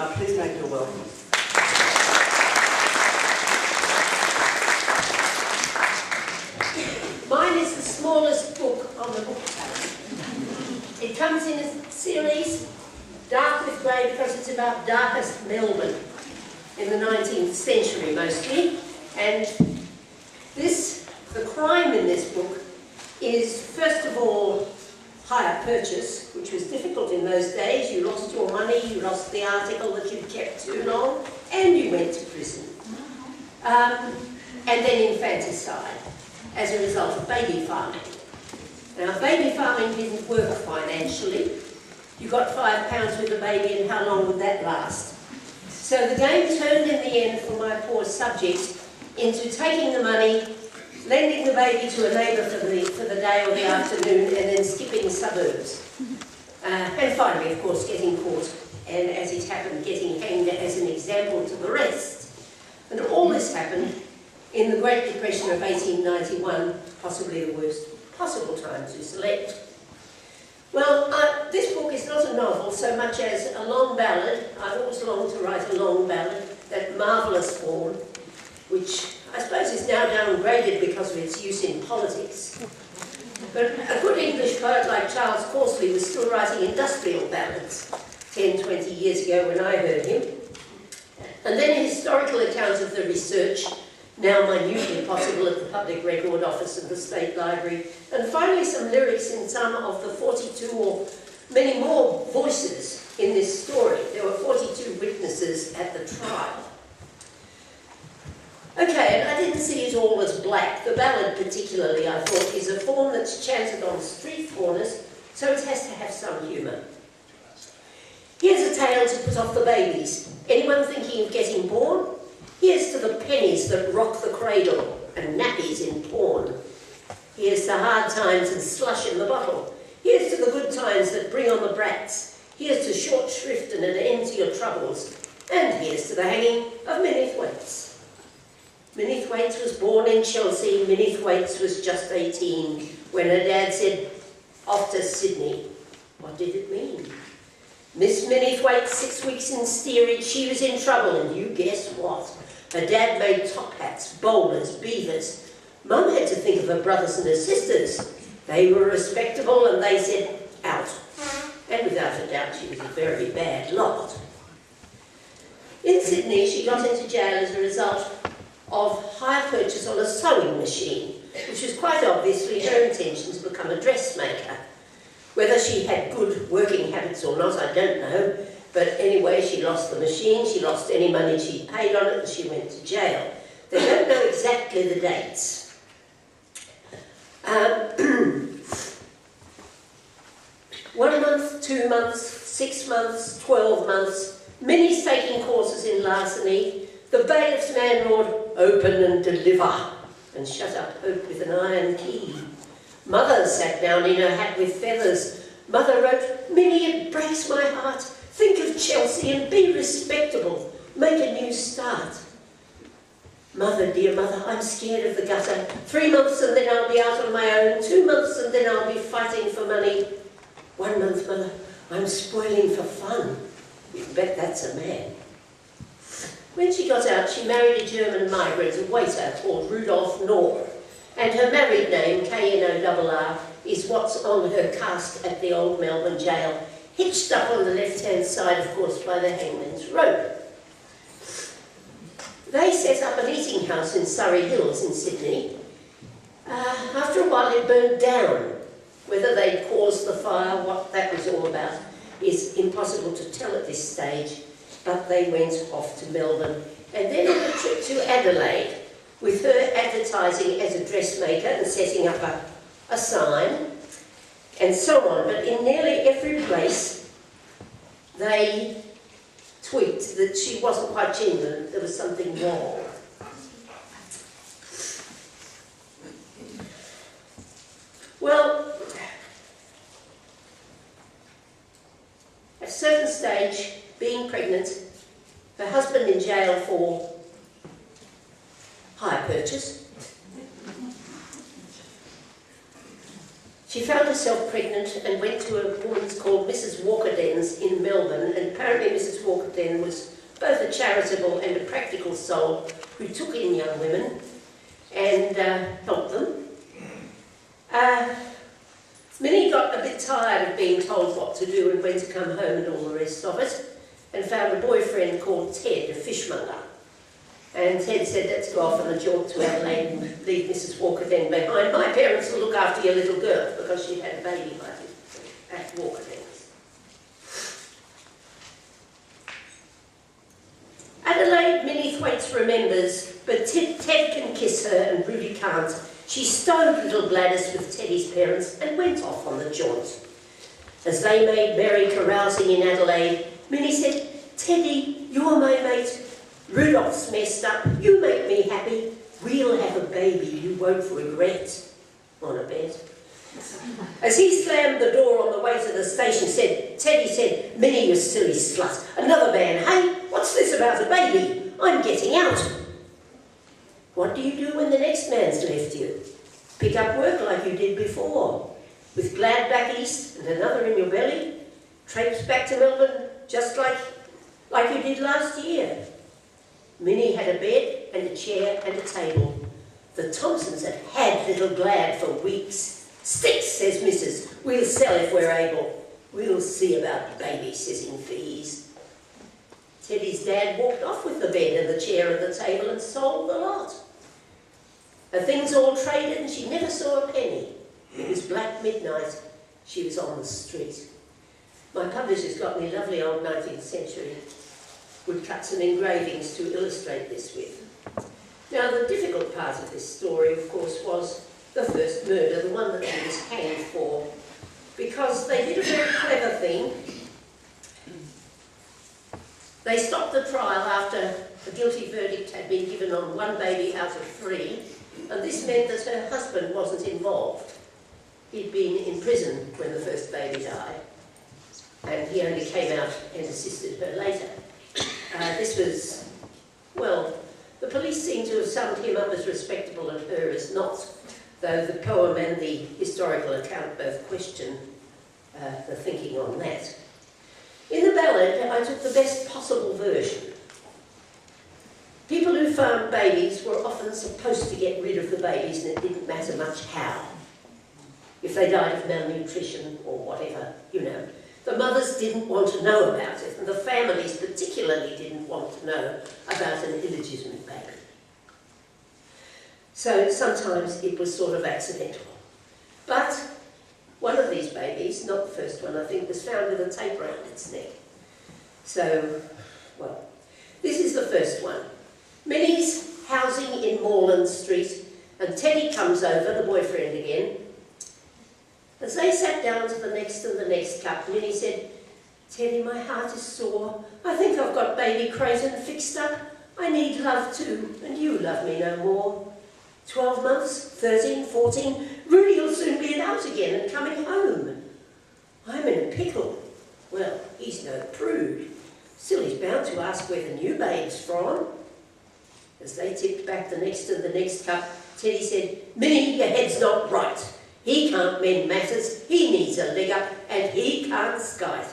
Please make her welcome. Mine is the smallest book on the book table. It comes in a series, dark with grey, because it's about darkest Melbourne in the 19th century mostly. And the crime in this book is, first of all, hire purchase, which was difficult in those days. You lost your money, you lost the article that you'd kept too long, and you went to prison. And then infanticide, as a result of baby farming. Now, baby farming didn't work financially. You got £5 with a baby, and how long would that last? So the game turned in the end for my poor subject into taking the money, lending the baby to a neighbour for the day or the afternoon, and then skipping the suburbs. And finally, of course, getting caught, and as it happened, getting hanged as an example to the rest. And all this happened in the Great Depression of 1891, possibly the worst possible time to select. Well, this book is not a novel so much as a long ballad. I've always longed to write a long ballad, that marvellous form, which I suppose is now downgraded because of its use in politics. But a good English poet like Charles Corsley was still writing industrial ballads 10, 20 years ago when I heard him. And then a historical account of the research, now minutely possible at the Public Record Office of the State Library, and finally some lyrics in some of the 42 or many more voices in this story. There were 42 witnesses at the trial. Okay, and I didn't see it all as black. The ballad particularly, I thought, is a form that's chanted on street corners, so it has to have some humour. Here's a tale to put off the babies. Anyone thinking of getting born? Here's to the pennies that rock the cradle and nappies in pawn. Here's to hard times and slush in the bottle. Here's to the good times that bring on the brats. Here's to short shrift and an end to your troubles. And here's to the hanging of Minnie Thwaites. Minnie Thwaites was born in Chelsea. Minnie Thwaites was just 18 when her dad said, "Off to Sydney." What did it mean? Miss Minnie Thwaites, 6 weeks in steerage, she was in trouble, and you guess what? Her dad made top hats, bowlers, beavers. Mum had to think of her brothers and her sisters. They were respectable, and they said, out. And without a doubt, she was a very bad lot. In Sydney, she got into jail as a result of hire purchase on a sewing machine, which was quite obviously her intention to become a dressmaker. Whether she had good working habits or not, I don't know, but anyway, she lost the machine, she lost any money she paid on it, and she went to jail. They don't know exactly the dates. 1 month, 2 months, 6 months, 12 months. Minnie's taking courses in larceny. The bailiff's man roared, "Open and deliver," and shut up Hope with an iron key. Mother sat down in her hat with feathers. Mother wrote, "Minnie, it breaks my heart. Think of Chelsea and be respectable. Make a new start." "Mother, dear mother, I'm scared of the gutter. 3 months and then I'll be out on my own. 2 months and then I'll be fighting for money. 1 month, mother, I'm spoiling for fun." You bet that's a man. When she got out, she married a German migrant, a waiter called Rudolf Knorr. And her married name, K-N-O-R-R, is what's on her cast at the old Melbourne jail, hitched up on the left-hand side, of course, by the hangman's rope. They set up an eating house in Surrey Hills in Sydney. After a while, it burned down. Whether they'd caused the fire, what that was all about, is impossible to tell at this stage, but they went off to Melbourne. And then on a trip to Adelaide, with her advertising as a dressmaker and setting up a sign, and so on. But in nearly every place, they tweaked that she wasn't quite genuine, there was something wrong. Well, at a certain stage, being pregnant, her husband in jail for hire purchase, She found herself pregnant and went to a woman's called Mrs. Walker-Den's in Melbourne, and apparently Mrs. Walker-Den was both a charitable and a practical soul who took in young women and helped them. Minnie got a bit tired of being told what to do and when to come home and all the rest of it, and found a boyfriend called Ted, a fishmonger. And Ted said, let's go off on a jaunt to Adelaide and leave Mrs. Walker-Den behind. My parents will look after your little girl, because she had a baby at Walker-Den's. Adelaide, Minnie Thwaites remembers, but Ted can kiss her and Rudy can't. She stowed little Gladys with Teddy's parents and went off on the jaunt. As they made merry carousing in Adelaide, Minnie said, Teddy, you're my mate. Rudolph's messed up. You make me happy. We'll have a baby you won't regret. On a bet. As he slammed the door on the way to the station, Teddy said, Minnie, you silly slut. Another man, hey? What's this about a baby? I'm getting out. What do you do when the next man's left you? Pick up work like you did before. With Glad back east and another in your belly? Traipse back to Melbourne just like you did last year. Minnie had a bed and a chair and a table. The Thompsons had little Glad for weeks. Sticks, says Mrs. We'll sell if we're able. We'll see about babysitting fees. Teddy's dad walked off with the bed and the chair and the table and sold the lot. Her things all traded and she never saw a penny. It was black midnight. She was on the street. My publisher's got me lovely old 19th century woodcuts and engravings to illustrate this with. Now, the difficult part of this story, of course, was the first murder, the one that he was hanged for, because they did a very clever thing. They stopped the trial after a guilty verdict had been given on one baby out of 3, and this meant that her husband wasn't involved. He'd been in prison when the first baby died, and he only came out and assisted her later. This was, well, the police seem to have summed him up as respectable and her as not, though the poem and the historical account both question the thinking on that. In the ballad, I took the best possible version. People who found babies were often supposed to get rid of the babies, and it didn't matter much how. If they died of malnutrition or whatever, you know. The mothers didn't want to know about it, and the families particularly didn't want to know about an illegitimate baby. So sometimes it was sort of accidental. But one of these babies, not the first one I think, was found with a tape around its neck. So, well, this is the first one. Minnie's housing in Moreland Street, and Teddy comes over, the boyfriend again. As they sat down to the next and the next cup, Minnie said, Teddy, my heart is sore. I think I've got baby Creighton fixed up. I need love too, and you love me no more. 12 months, 13, 14, Rudy will soon be out again and coming home. I'm in a pickle. Well, he's no prude. Still, he's bound to ask where the new babe's from. As they tipped back the next and the next cup, Teddy said, Minnie, your head's not right. He can't mend matters, he needs a leg up, and he can't skite.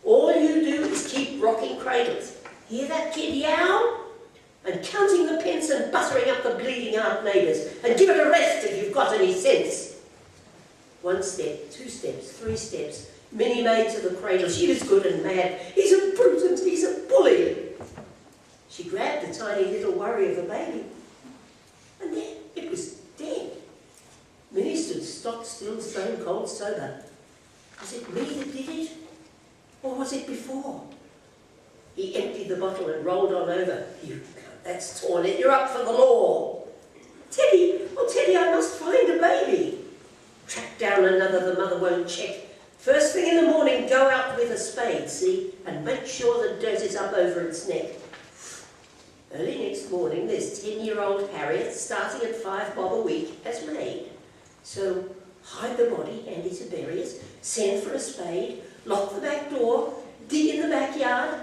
All you do is keep rocking cradles. Hear that kid yowl? And counting the pence and buttering up the bleeding aunt neighbours, and give it a rest if you've got any sense. 1 step, 2 steps, 3 steps, Minnie made to the cradle. She was good and mad. He's a brute and he's a bully. She grabbed the tiny little worry of a baby, and then it was dead. Minnie stood stock still, stone cold sober. Was it me that did it? Or was it before? He emptied the bottle and rolled on over. You, that's torn it. You're up for the law. Teddy, oh Teddy, I must find a baby. Track down another the mother won't check. First thing in the morning, go out with a spade, see, and make sure the dirt is up over its neck. Early next morning, there's 10-year-old Harriet starting at 5 bob a week as maid. So hide the body, hand it to bury it, send for a spade, lock the back door, dig in the backyard,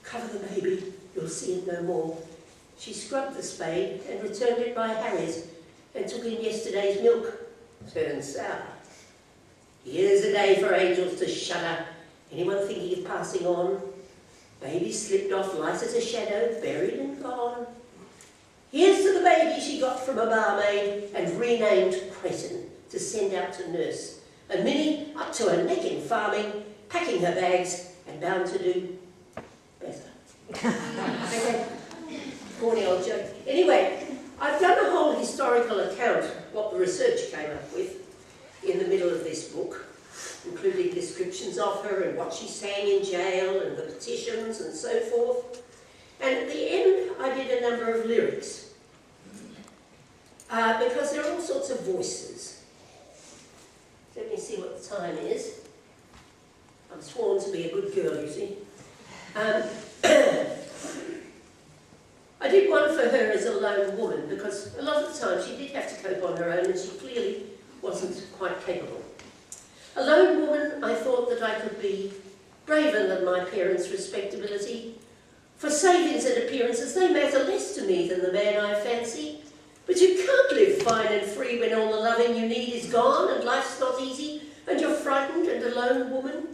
cover the baby, you'll see it no more. She scrubbed the spade and returned it by Harriet and took in yesterday's milk, turned sour. Here's a day for angels to shudder. Anyone thinking of passing on? Baby slipped off light as a shadow, buried and gone. Here's to the baby she got from a barmaid and renamed Creighton to send out to nurse. And Minnie, up to her neck in farming, packing her bags and bound to do better. Okay, corny old joke. Anyway, I've done a whole historical account, what the research came up with, in the middle of this book, including descriptions of her and what she sang in jail and the petitions and so forth. And at the end, I did a number of lyrics, because there are all sorts of voices. Let me see what the time is. I'm sworn to be a good girl, you see. I did one for her as a lone woman, because a lot of the time she did have to cope on her own and she clearly wasn't quite capable. A lone woman, I thought that I could be braver than my parents' respectability. For savings and appearances, they matter less to me than the man I fancy. But you can't live fine and free when all the loving you need is gone and life's not easy and you're frightened and a lone woman.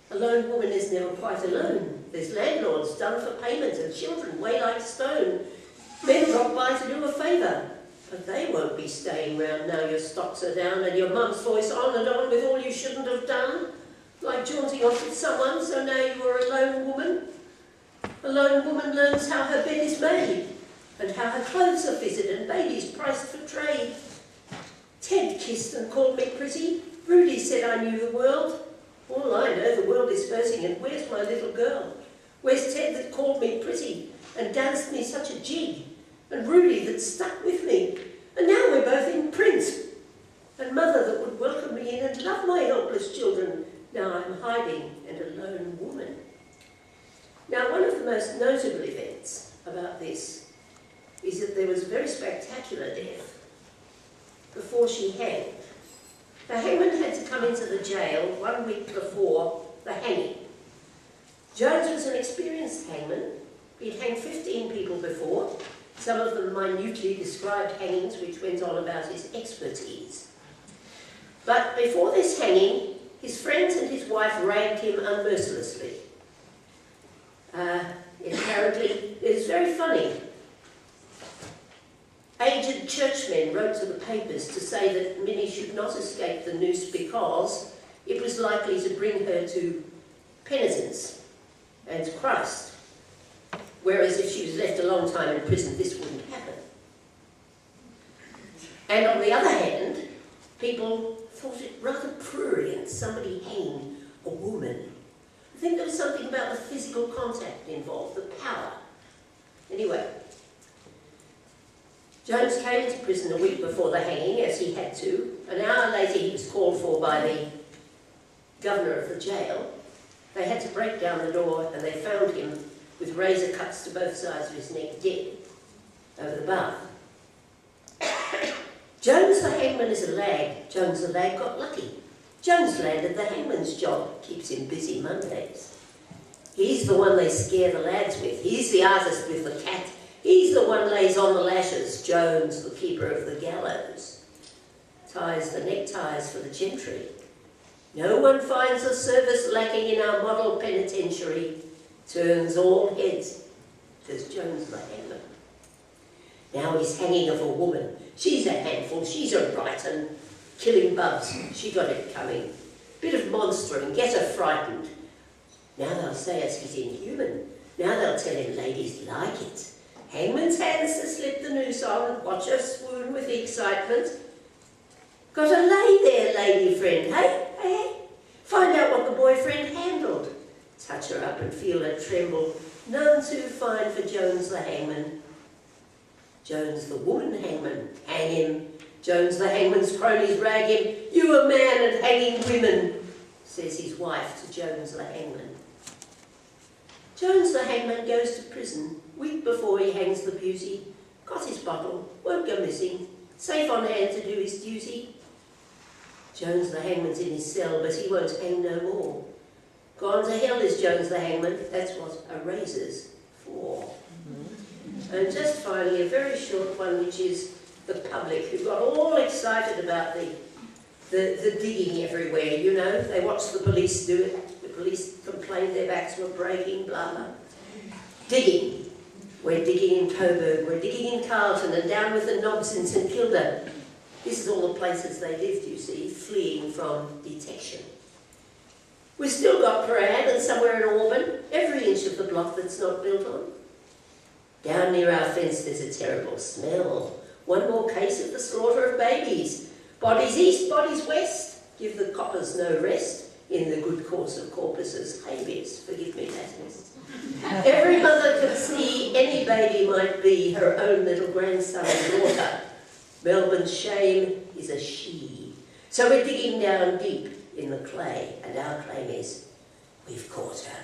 A lone woman is never quite alone. There's landlords done for payment and children weigh like stone. Men drop by to do a favour, but they won't be staying round now your stocks are down and your mum's voice on and on with all you shouldn't have done. Like jaunting off with someone, so now you are a lone woman. A lone woman learns how her bed is made and how her clothes are fitted and babies priced for trade. Ted kissed and called me pretty. Rudy said I knew the world. All I know, the world is hurting, and where's my little girl? Where's Ted that called me pretty and danced me such a jig? And Rudy that stuck with me? And now we're both in print. And mother that would welcome me in and love my helpless children. Now I'm hiding and a lone woman. Now, one of the most notable events about this is that there was a very spectacular death before she hanged. The hangman had to come into the jail 1 week before the hanging. Jones was an experienced hangman. He'd hanged 15 people before, some of them minutely described hangings which went on about his expertise. But before this hanging, his friends and his wife ragged him unmercilessly. Apparently, it's very funny. Aged churchmen wrote to the papers to say that Minnie should not escape the noose because it was likely to bring her to penitence and Christ. Whereas if she was left a long time in prison, this wouldn't happen. And on the other hand, people thought it rather prurient, somebody hanging a woman. I think there was something about the physical contact involved, the power. Anyway, Jones came into prison a week before the hanging, as he had to. An hour later, he was called for by the governor of the jail. They had to break down the door, and they found him with razor cuts to both sides of his neck, dead, over the bar. Jones the hangman is a lag. Jones the lag got lucky. Jones landed the hangman's job, keeps him busy Mondays. He's the one they scare the lads with. He's the artist with the cat. He's the one lays on the lashes, Jones, the keeper of the gallows. Ties the neckties for the gentry. No one finds a service lacking in our model penitentiary. Turns all heads, says Jones the hangman. Now he's hanging of a woman. She's a handful, she's a right and killing bugs. She got it coming. Bit of monstering, get her frightened. Now they'll say as he's inhuman. Now they'll tell him ladies like it. Hangman's hands to slip the noose on and watch her swoon with the excitement. Got a lay there, lady friend, hey? Hey? Find out what the boyfriend handled. Touch her up and feel her tremble. None too fine for Jones the hangman. Jones the woman hangman, hang him. Jones the hangman's cronies rag him. You a man and hanging women, says his wife to Jones the hangman. Jones the hangman goes to prison week before he hangs the beauty. Got his bottle, won't go missing, safe on hand to do his duty. Jones the hangman's in his cell, but he won't hang no more. Gone to hell is Jones the hangman, that's what a razor's for. And just finally, a very short one, which is the public, who got all excited about the the digging everywhere, you know. They watched the police do it. The police complained their backs were breaking, blah, blah. Digging. We're digging in Coburg, we're digging in Carlton, and down with the knobs in St Kilda. This is all the places they lived, you see, fleeing from detection. We've still got Paran and somewhere in Auburn, every inch of the block that's not built on. Down near our fence there's a terrible smell. One more case of the slaughter of babies. Bodies east, bodies west. Give the coppers no rest in the good cause of corpuses. Habeas, forgive me, Latinist. Every mother can see any baby might be her own little grandson or daughter. Melbourne's shame is a she. So we're digging down deep in the clay, and our claim is, we've caught her.